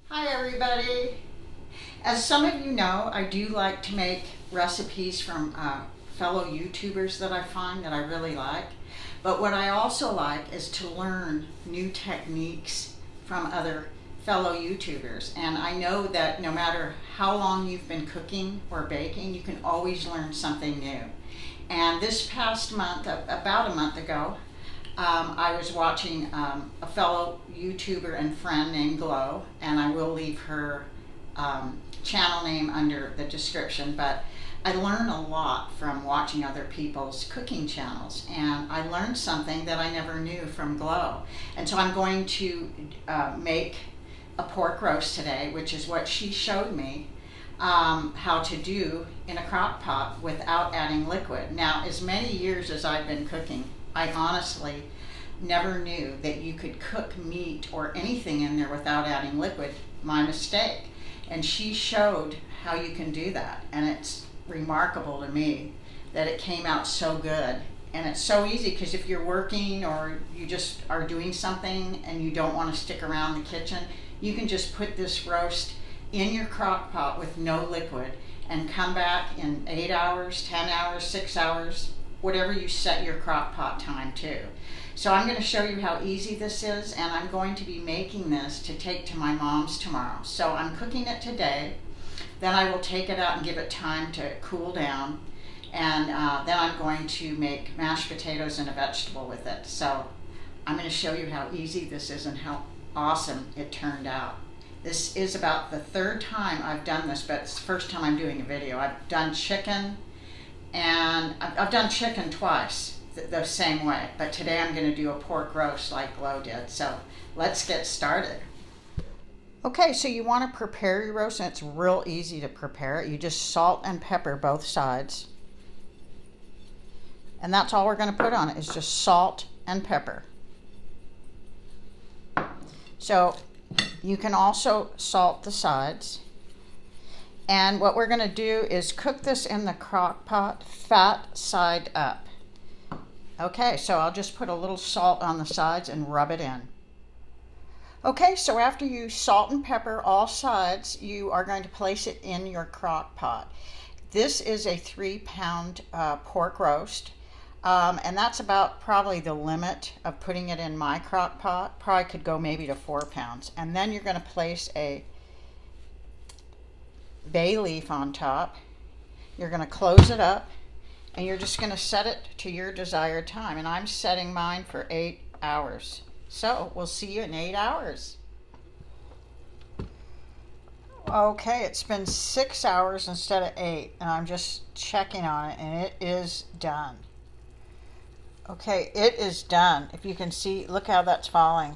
Hi everybody. As some of you know, I do like to make recipes from fellow YouTubers that I find that I really like. But what I also like is to learn new techniques from other fellow YouTubers. And I know that no matter how long you've been cooking or baking, you can always learn something new. And this past month, about a month ago, I was watching a fellow YouTuber and friend named Glow, and I will leave her channel name under the description, but I learn a lot from watching other people's cooking channels, and I learned something that I never knew from Glow. And so I'm going to make a pork roast today, which is what she showed me how to do in a crock pot without adding liquid. Now, as many years as I've been cooking, I honestly never knew that you could cook meat or anything in there without adding liquid. My mistake. And she showed how you can do that. And it's remarkable to me that it came out so good. And it's so easy because if you're working or you just are doing something and you don't want to stick around the kitchen, you can just put this roast in your crock pot with no liquid and come back in 8 hours, 10 hours, 6 hours, whatever you set your crock pot time to. So I'm going to show you how easy this is, and I'm going to be making this to take to my mom's tomorrow. So I'm cooking it today, then I will take it out and give it time to cool down, and then I'm going to make mashed potatoes and a vegetable with it. So I'm going to show you how easy this is and how awesome it turned out. This is about the third time I've done this, but it's the first time I'm doing a video. I've done chicken, and I've done chicken twice the same way, but today I'm going to do a pork roast like Glow did. So let's get started. Okay, so you want to prepare your roast, and it's real easy to prepare it. You just salt and pepper both sides, and that's all we're going to put on it is just salt and pepper. So you can also salt the sides. And what we're going to do is cook this in the crock pot, fat side up. Okay, so I'll just put a little salt on the sides and rub it in. Okay, so after you salt and pepper all sides, you are going to place it in your crock pot. This is a 3-pound pork roast, and that's about probably the limit of putting it in my crock pot. Probably could go maybe to 4 pounds. And then you're going to place a bay leaf on top. You're going to close it up, and you're just going to set it to your desired time. And I'm setting mine for 8 hours. So we'll see you in 8 hours. Okay, it's been 6 hours instead of 8, and I'm just checking on it, and it is done. Okay, it is done. If you can see, look how that's falling.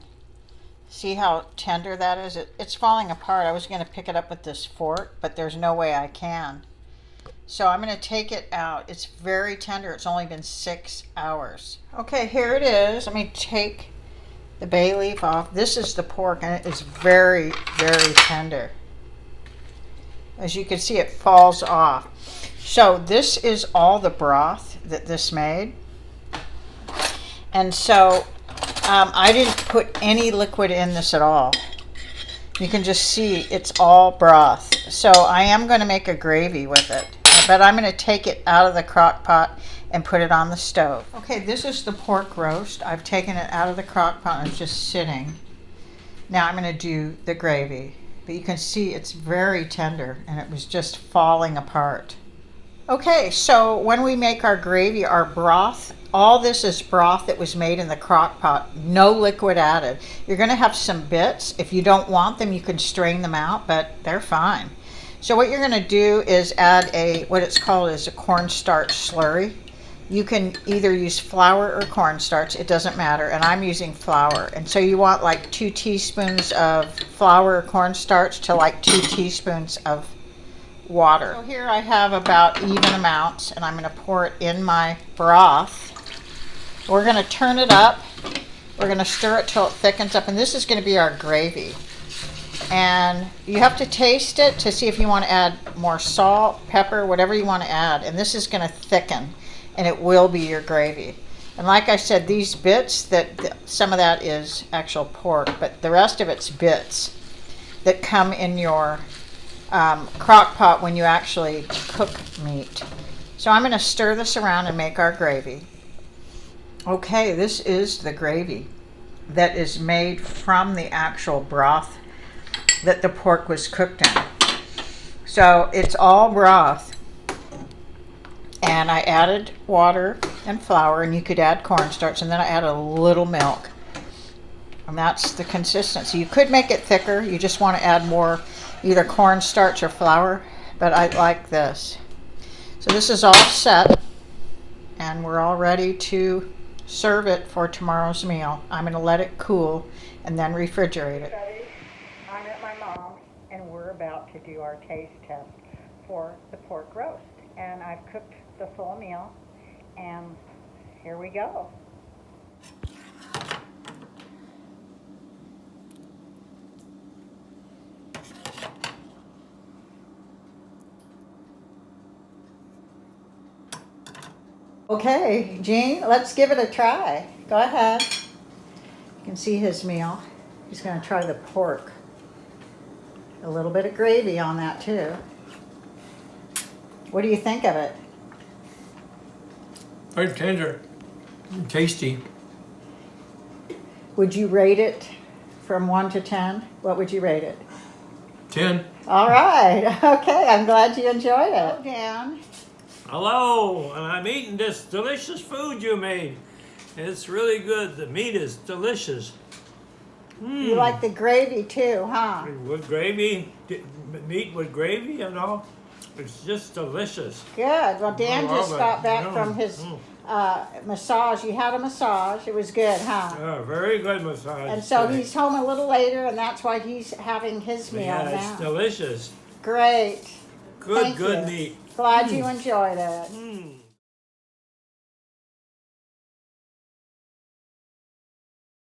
See how tender that is? It's falling apart. I was going to pick it up with this fork, but there's no way I can. So I'm going to take it out. It's very tender. It's only been 6 hours. Okay, here it is. Let me take the bay leaf off. This is the pork, and it is very, very tender. As you can see, it falls off. So this is all the broth that this made. And so I didn't put any liquid in this at all. You can just see it's all broth. So I am going to make a gravy with it, but I'm going to take it out of the crock pot and put it on the stove. Okay, this is the pork roast. I've taken it out of the crock pot and it's just sitting. Now I'm going to do the gravy. But you can see it's very tender, and it was just falling apart. Okay, so when we make our gravy, our broth, all this is broth that was made in the crock pot, no liquid added. You're going to have some bits. If you don't want them, you can strain them out, but they're fine. So what you're going to do is add what it's called is a cornstarch slurry. You can either use flour or cornstarch, it doesn't matter, and I'm using flour. And so you want like 2 teaspoons of flour or cornstarch to like 2 teaspoons of water. So here I have about even amounts, and I'm going to pour it in my broth. We're going to turn it up. We're going to stir it till it thickens up, and this is going to be our gravy. And you have to taste it to see if you want to add more salt, pepper, whatever you want to add, and this is going to thicken, and it will be your gravy. And like I said, these bits, some of that is actual pork, but the rest of it's bits. that come in your crock pot when you actually cook meat. So I'm going to stir this around and make our gravy. Okay, this is the gravy that is made from the actual broth that the pork was cooked in. So it's all broth, and I added water and flour, and you could add cornstarch, and then I added a little milk, and that's the consistency. You could make it thicker. You just want to add more either cornstarch or flour, but I like this. So this is all set, and we're all ready to serve it for tomorrow's meal. I'm going to let it cool and then refrigerate it. I'm at my mom's, and we're about to do our taste test for the pork roast. And I've cooked the full meal, and here we go. Okay, Gene, let's give it a try. Go ahead. You can see his meal. He's going to try the pork. A little bit of gravy on that too. What do you think of it? Very tender, tasty. Would you rate it from 1 to 10? What would you rate it? 10. All right. Okay, I'm glad you enjoyed it. Hello, Dan. Hello, and I'm eating this delicious food you made. It's really good. The meat is delicious. You like the gravy too, huh? With gravy, meat with gravy and all. It's just delicious. Good. Well, Dan I just love got it. back Yeah. from his massage. You had a massage. It was good, huh? Very good massage. And so he's home a little later, and that's why he's having his meal yeah, now. it's delicious. Great. Good, Thank good you. meat. Glad you enjoyed it.